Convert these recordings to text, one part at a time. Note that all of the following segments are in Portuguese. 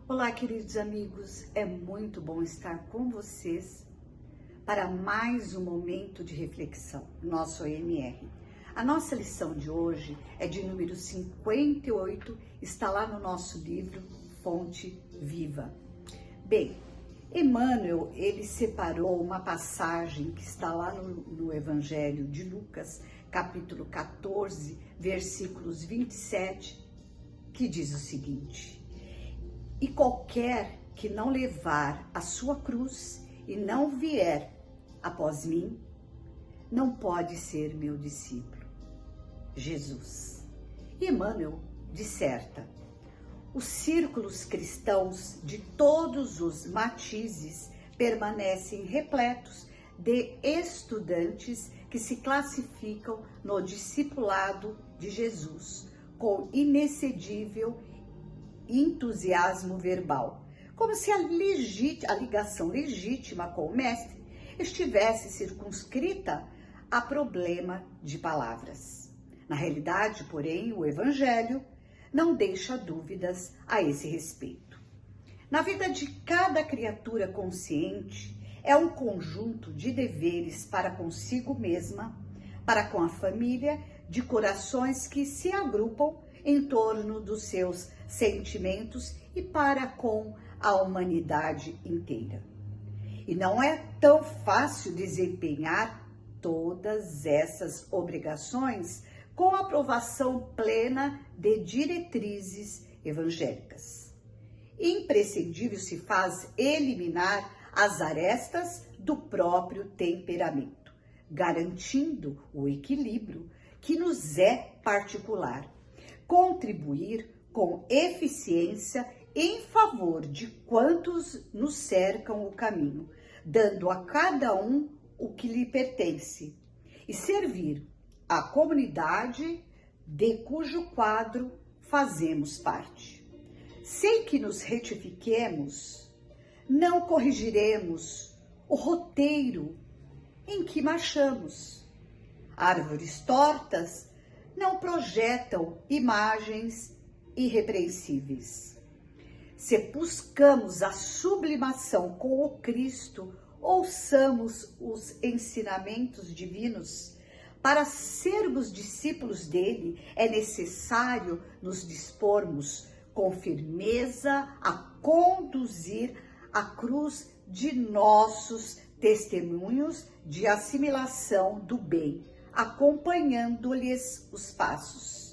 Olá, queridos amigos, é muito bom estar com vocês para mais um momento de reflexão, nosso OMR. A nossa lição de hoje é de número 58, está lá no nosso livro Fonte Viva. Bem, Emmanuel, ele separou uma passagem que está lá no Evangelho de Lucas, capítulo 14, versículos 27, que diz o seguinte: e qualquer que não levar a sua cruz e não vier após mim, não pode ser meu discípulo. Jesus. E Emmanuel disserta: os círculos cristãos de todos os matizes permanecem repletos de estudantes que se classificam no discipulado de Jesus com inexcedível entusiasmo verbal, como se a ligação legítima com o mestre estivesse circunscrita a problema de palavras. Na realidade, porém, o Evangelho não deixa dúvidas a esse respeito. Na vida de cada criatura consciente, é um conjunto de deveres para consigo mesma, para com a família, de corações que se agrupam em torno dos seus sentimentos e para com a humanidade inteira. E não é tão fácil desempenhar todas essas obrigações com a aprovação plena de diretrizes evangélicas. Imprescindível se faz eliminar as arestas do próprio temperamento, garantindo o equilíbrio que nos é particular, contribuir com eficiência em favor de quantos nos cercam o caminho, dando a cada um o que lhe pertence, e servir a comunidade de cujo quadro fazemos parte. Sem que nos retifiquemos, não corrigiremos o roteiro em que marchamos. Árvores tortas não projetam imagens irrepreensíveis. Se buscamos a sublimação com o Cristo, ouçamos os ensinamentos divinos. Para sermos discípulos dele, é necessário nos dispormos com firmeza a conduzir a cruz de nossos testemunhos de assimilação do bem, acompanhando-lhes os passos.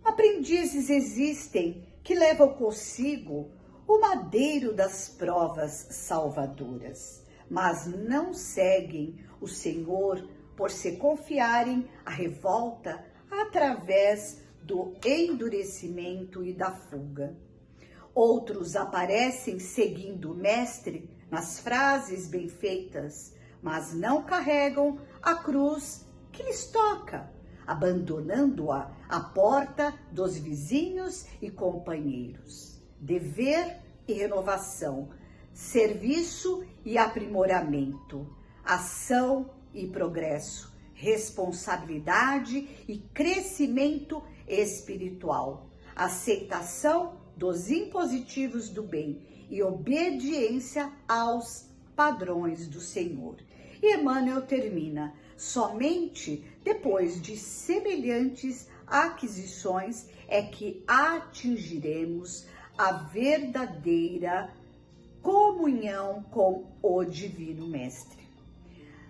Aprendizes existem que levam consigo o madeiro das provas salvadoras, mas não seguem o Senhor por se confiarem à revolta através do endurecimento e da fuga. Outros aparecem seguindo o mestre nas frases bem feitas, mas não carregam a cruz que lhes toca, abandonando-a à porta dos vizinhos e companheiros. Dever e renovação, serviço e aprimoramento, ação e progresso, responsabilidade e crescimento espiritual, aceitação dos impositivos do bem e obediência aos padrões do Senhor. E Emmanuel termina: somente depois de semelhantes aquisições é que atingiremos a verdadeira comunhão com o Divino Mestre.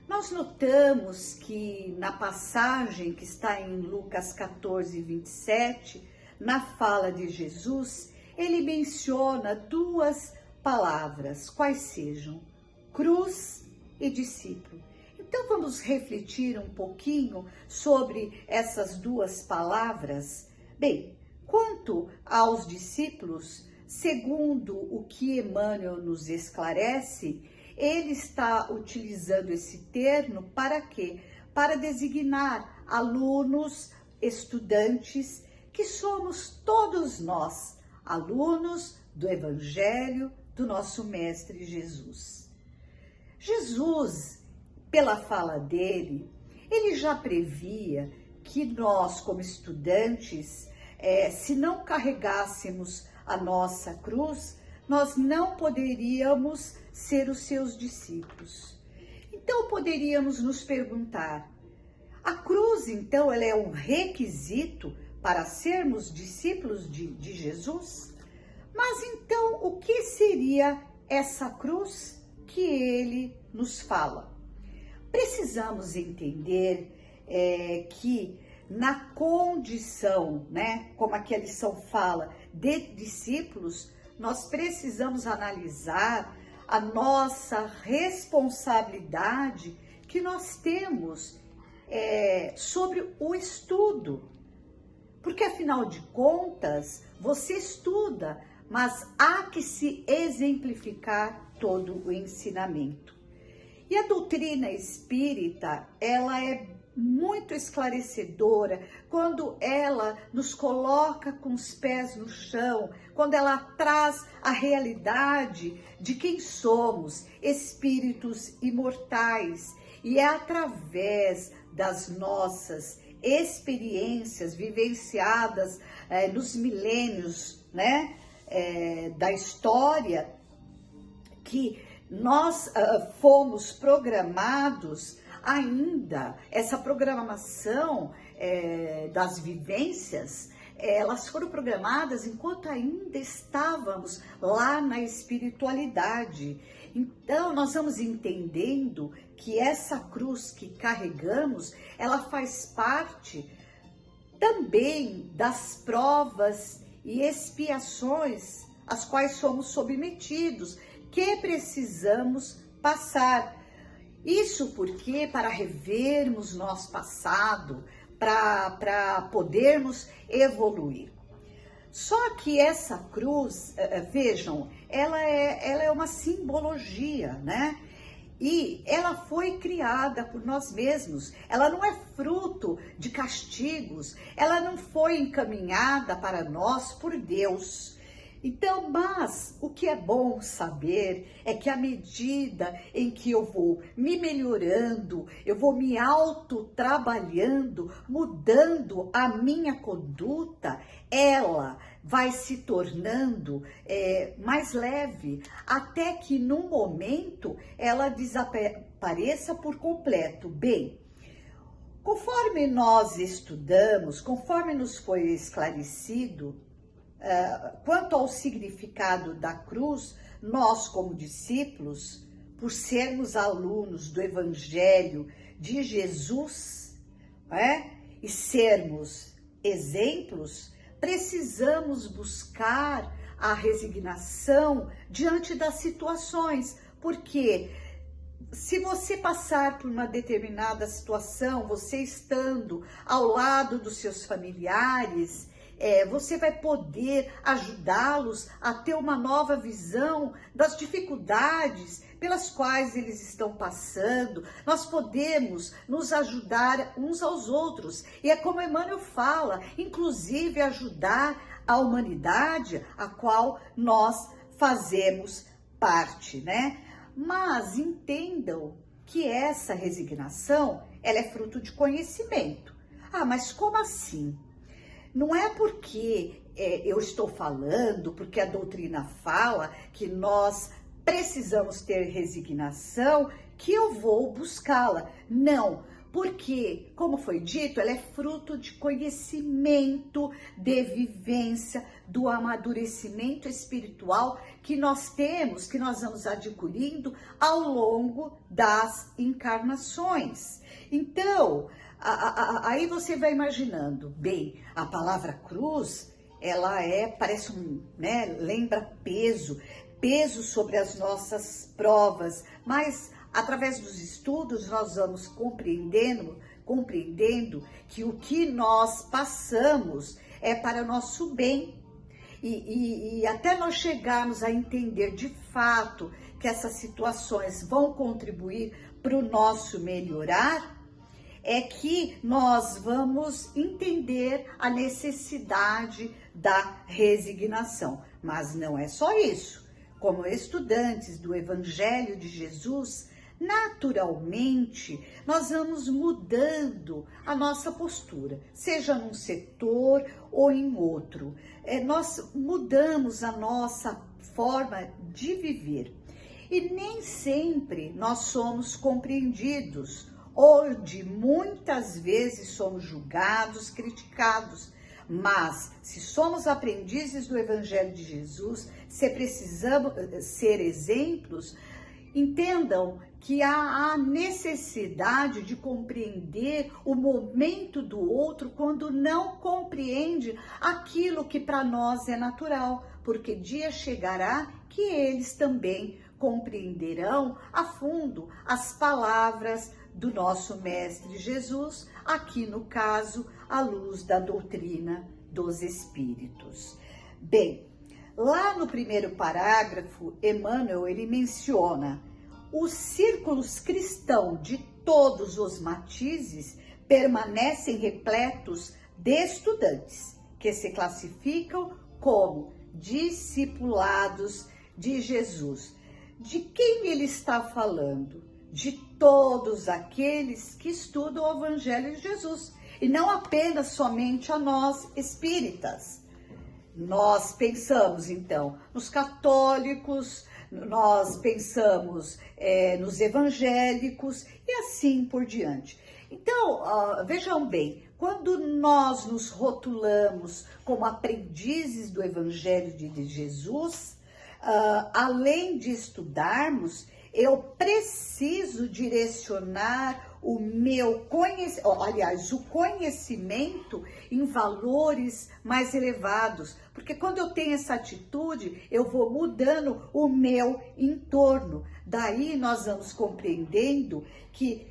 Nós notamos que na passagem que está em Lucas 14, 27, na fala de Jesus, ele menciona duas palavras, quais sejam cruz e discípulo. Então vamos refletir um pouquinho sobre essas duas palavras. Bem, quanto aos discípulos, segundo o que Emmanuel nos esclarece, ele está utilizando esse termo para quê? Para designar alunos, estudantes, que somos todos nós, alunos do Evangelho do nosso Mestre Jesus. Jesus, pela fala dele, ele já previa que nós, como estudantes, se não carregássemos a nossa cruz, nós não poderíamos ser os seus discípulos. Então poderíamos nos perguntar, a cruz então ela é um requisito para sermos discípulos de Jesus? Mas então o que seria essa cruz que ele nos fala? Precisamos entender que na condição, né, como aqui a lição fala, de discípulos, nós precisamos analisar a nossa responsabilidade que nós temos sobre o estudo. Porque afinal de contas, você estuda, mas há que se exemplificar todo o ensinamento. E a doutrina espírita, ela é muito esclarecedora quando ela nos coloca com os pés no chão, quando ela traz a realidade de quem somos, espíritos imortais. E é através das nossas experiências vivenciadas nos milênios, né, da história, que nós fomos programados ainda, essa programação das vivências, elas foram programadas enquanto ainda estávamos lá na espiritualidade. Então, nós vamos entendendo que essa cruz que carregamos, ela faz parte também das provas e expiações às quais somos submetidos, que precisamos passar. Isso porque, para revermos nosso passado, para podermos evoluir. Só que essa cruz, vejam, ela é uma simbologia, né? E ela foi criada por nós mesmos, ela não é fruto de castigos, ela não foi encaminhada para nós por Deus. Então, mas o que é bom saber é que à medida em que eu vou me melhorando, eu vou me autotrabalhando, mudando a minha conduta, ela vai se tornando mais leve, até que num momento ela desapareça por completo. Bem, conforme nós estudamos, conforme nos foi esclarecido, quanto ao significado da cruz, nós como discípulos, por sermos alunos do Evangelho de Jesus, e sermos exemplos, precisamos buscar a resignação diante das situações, porque se você passar por uma determinada situação, você estando ao lado dos seus familiares, você vai poder ajudá-los a ter uma nova visão das dificuldades pelas quais eles estão passando. Nós podemos nos ajudar uns aos outros. E é como Emmanuel fala, inclusive ajudar a humanidade a qual nós fazemos parte, né? Mas entendam que essa resignação, ela é fruto de conhecimento. Ah, mas como assim? Não é porque eu estou falando, porque a doutrina fala que nós precisamos ter resignação, que eu vou buscá-la. Não, porque, como foi dito, ela é fruto de conhecimento, de vivência, do amadurecimento espiritual que nós temos, que nós vamos adquirindo ao longo das encarnações. Então, aí você vai imaginando, bem, a palavra cruz, ela parece né, lembra peso sobre as nossas provas, mas através dos estudos nós vamos compreendendo que o que nós passamos é para nosso bem. E até nós chegarmos a entender de fato que essas situações vão contribuir para o nosso melhorar, é que nós vamos entender a necessidade da resignação. Mas não é só isso. Como estudantes do Evangelho de Jesus, naturalmente, nós vamos mudando a nossa postura, seja num setor ou em outro. Nós mudamos a nossa forma de viver. E nem sempre nós somos compreendidos, onde muitas vezes somos julgados, criticados. Mas, se somos aprendizes do Evangelho de Jesus, se precisamos ser exemplos, entendam que há a necessidade de compreender o momento do outro quando não compreende aquilo que para nós é natural, porque dia chegará que eles também compreenderão a fundo as palavras do nosso Mestre Jesus, aqui no caso, à luz da doutrina dos Espíritos. Bem, lá no primeiro parágrafo, Emmanuel, ele menciona: os círculos cristãos de todos os matizes permanecem repletos de estudantes, que se classificam como discipulados de Jesus. De quem ele está falando? De todos aqueles que estudam o Evangelho de Jesus, e não apenas somente a nós espíritas. Nós pensamos, então, nos católicos, nós pensamos nos evangélicos e assim por diante. Então, vejam bem, quando nós nos rotulamos como aprendizes do Evangelho de Jesus, além de estudarmos, eu preciso direcionar o meu o conhecimento em valores mais elevados, porque quando eu tenho essa atitude, eu vou mudando o meu entorno. Daí nós vamos compreendendo que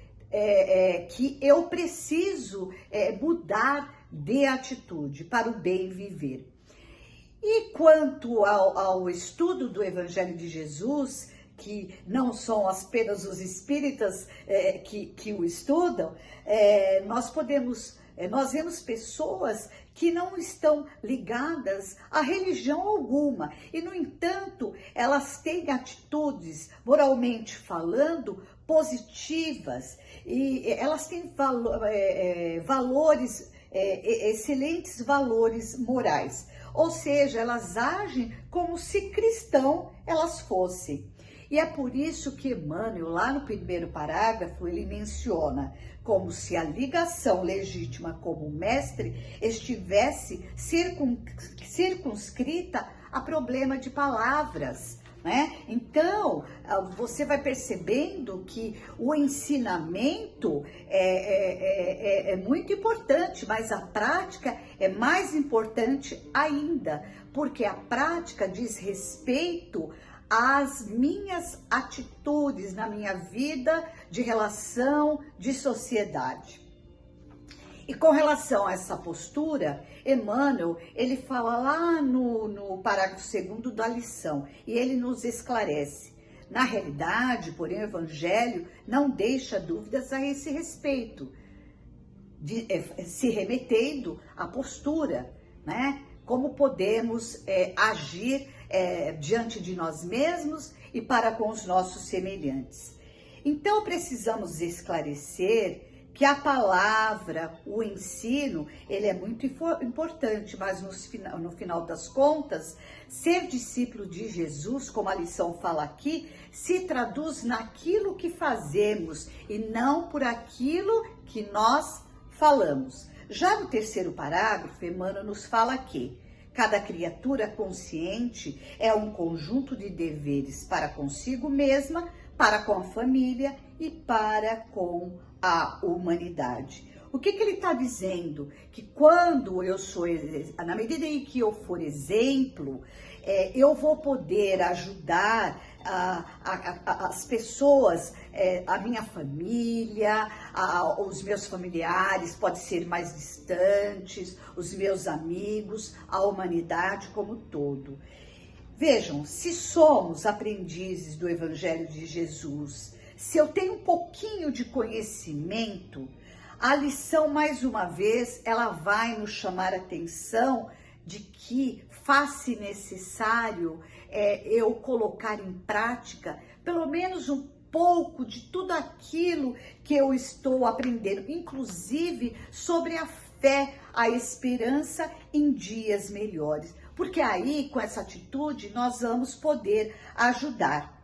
eu preciso mudar de atitude para o bem viver. E quanto ao estudo do Evangelho de Jesus, que não são apenas os espíritas que o estudam, nós vemos pessoas que não estão ligadas a religião alguma e, no entanto, elas têm atitudes, moralmente falando, positivas, e elas têm valores, excelentes valores morais. Ou seja, elas agem como se cristão elas fossem. E é por isso que Emmanuel, lá no primeiro parágrafo, ele menciona como se a ligação legítima como mestre estivesse circunscrita a problema de palavras, né? Então, você vai percebendo que o ensinamento é muito importante, mas a prática é mais importante ainda, porque a prática diz respeito às minhas atitudes na minha vida de relação, de sociedade. E com relação a essa postura, Emmanuel, ele fala lá no parágrafo 2º da lição, e ele nos esclarece. Na realidade, porém, o Evangelho não deixa dúvidas a esse respeito, se remetendo à postura, né? Como podemos agir diante de nós mesmos e para com os nossos semelhantes. Então, precisamos esclarecer que a palavra, o ensino, ele é muito importante, mas no final das contas, ser discípulo de Jesus, como a lição fala aqui, se traduz naquilo que fazemos e não por aquilo que nós falamos. Já no terceiro parágrafo, Emmanuel nos fala que cada criatura consciente é um conjunto de deveres para consigo mesma, para com a família e para com a humanidade. O que ele está dizendo? Que quando eu sou, na medida em que eu for exemplo, eu vou poder ajudar as pessoas, a minha família, os meus familiares, pode ser mais distantes, os meus amigos, a humanidade como um todo. Vejam, se somos aprendizes do Evangelho de Jesus, se eu tenho um pouquinho de conhecimento, a lição, mais uma vez, ela vai nos chamar a atenção de que faz-se necessário eu colocar em prática pelo menos um pouco de tudo aquilo que eu estou aprendendo, inclusive sobre a fé, a esperança em dias melhores. Porque aí, com essa atitude, nós vamos poder ajudar.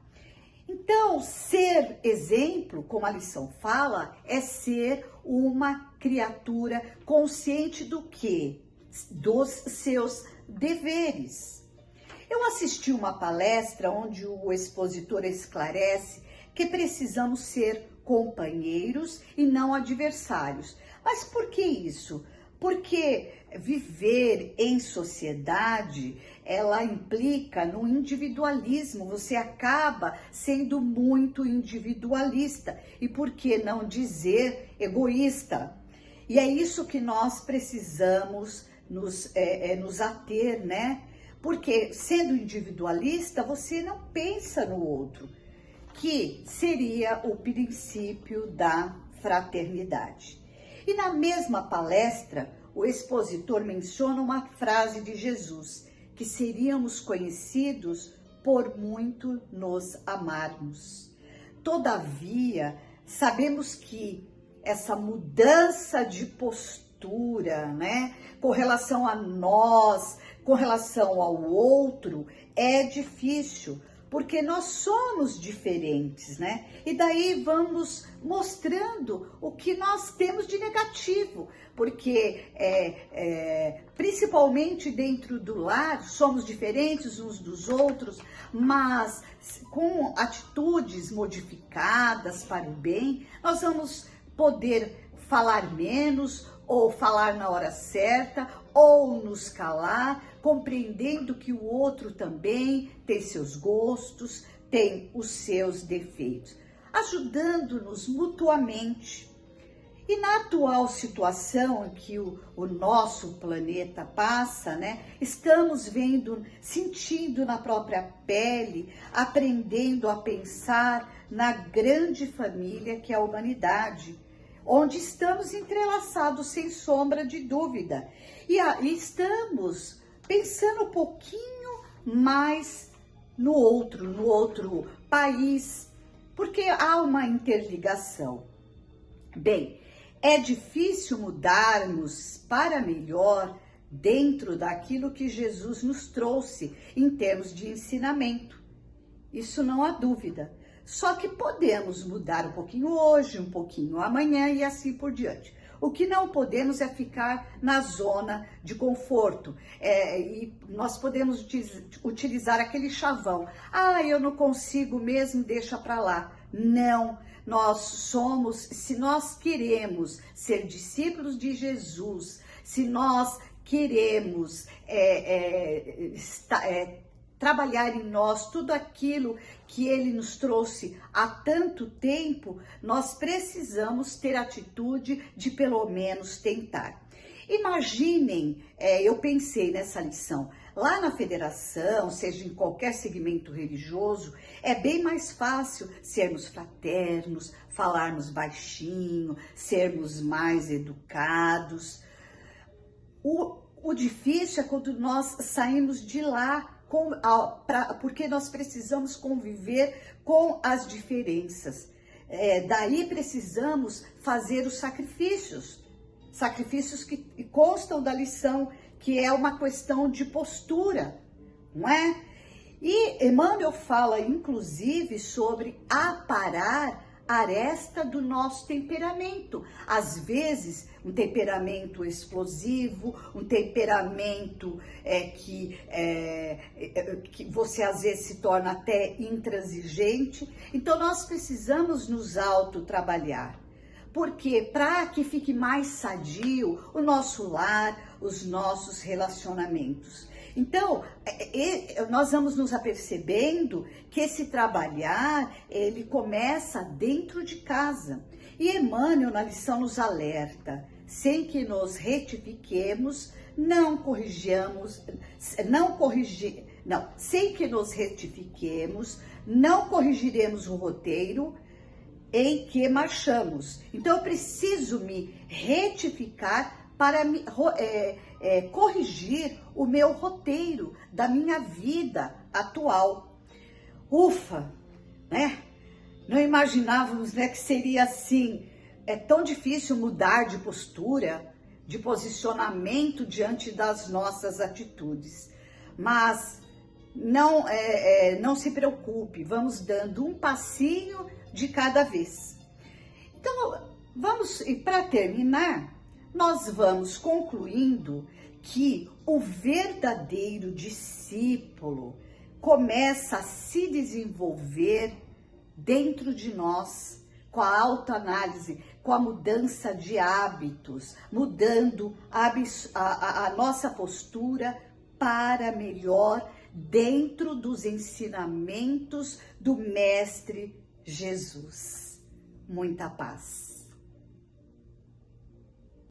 Então, ser exemplo, como a lição fala, é ser uma criatura consciente do quê? Dos seus deveres. Eu assisti uma palestra onde o expositor esclarece que precisamos ser companheiros e não adversários. Mas por que isso? Porque viver em sociedade, ela implica no individualismo, você acaba sendo muito individualista e por que não dizer egoísta? E é isso que nós precisamos nos ater, né? Porque sendo individualista, você não pensa no outro, que seria o princípio da fraternidade. E na mesma palestra, o expositor menciona uma frase de Jesus, que seríamos conhecidos por muito nos amarmos. Todavia, sabemos que essa mudança de postura, né, com relação a nós, com relação ao outro, é difícil, porque nós somos diferentes, né? E daí vamos mostrando o que nós temos de negativo, porque principalmente dentro do lar, somos diferentes uns dos outros, mas com atitudes modificadas para o bem, nós vamos poder falar menos, ou falar na hora certa, ou nos calar, compreendendo que o outro também tem seus gostos, tem os seus defeitos, ajudando-nos mutuamente. E na atual situação em que o nosso planeta passa, né, estamos vendo, sentindo na própria pele, aprendendo a pensar na grande família que é a humanidade, onde estamos entrelaçados sem sombra de dúvida. E estamos pensando um pouquinho mais no outro país, porque há uma interligação. Bem, é difícil mudarmos para melhor dentro daquilo que Jesus nos trouxe em termos de ensinamento. Isso não há dúvida. Só que podemos mudar um pouquinho hoje, um pouquinho amanhã e assim por diante. O que não podemos é ficar na zona de conforto. E nós podemos utilizar aquele chavão. Ah, eu não consigo mesmo, deixa para lá. Não, se nós queremos ser discípulos de Jesus, se nós queremos trabalhar em nós tudo aquilo que ele nos trouxe há tanto tempo, nós precisamos ter atitude de pelo menos tentar. Imaginem, eu pensei nessa lição, lá na federação, seja em qualquer segmento religioso, é bem mais fácil sermos fraternos, falarmos baixinho, sermos mais educados. O difícil é quando nós saímos de lá, porque nós precisamos conviver com as diferenças. Daí precisamos fazer os sacrifícios que constam da lição, que é uma questão de postura, não é? E Emmanuel fala, inclusive, sobre aparar a aresta do nosso temperamento. Às vezes, um temperamento explosivo, um temperamento que você às vezes se torna até intransigente. Então, nós precisamos nos autotrabalhar. Porque para que fique mais sadio o nosso lar, os nossos relacionamentos. Então, nós vamos nos apercebendo que esse trabalhar, ele começa dentro de casa. E Emmanuel, na lição, nos alerta, sem que nos retifiquemos, sem que nos retifiquemos, não corrigiremos o roteiro em que marchamos. Então, eu preciso me retificar para corrigir o meu roteiro da minha vida atual. Ufa, né? Não imaginávamos, né, que seria assim. É tão difícil mudar de postura, de posicionamento diante das nossas atitudes. Mas não se preocupe, vamos dando um passinho de cada vez. Então, e para terminar, nós vamos concluindo que o verdadeiro discípulo começa a se desenvolver dentro de nós, com a autoanálise, com a mudança de hábitos, mudando a nossa postura para melhor dentro dos ensinamentos do Mestre Jesus. Muita paz.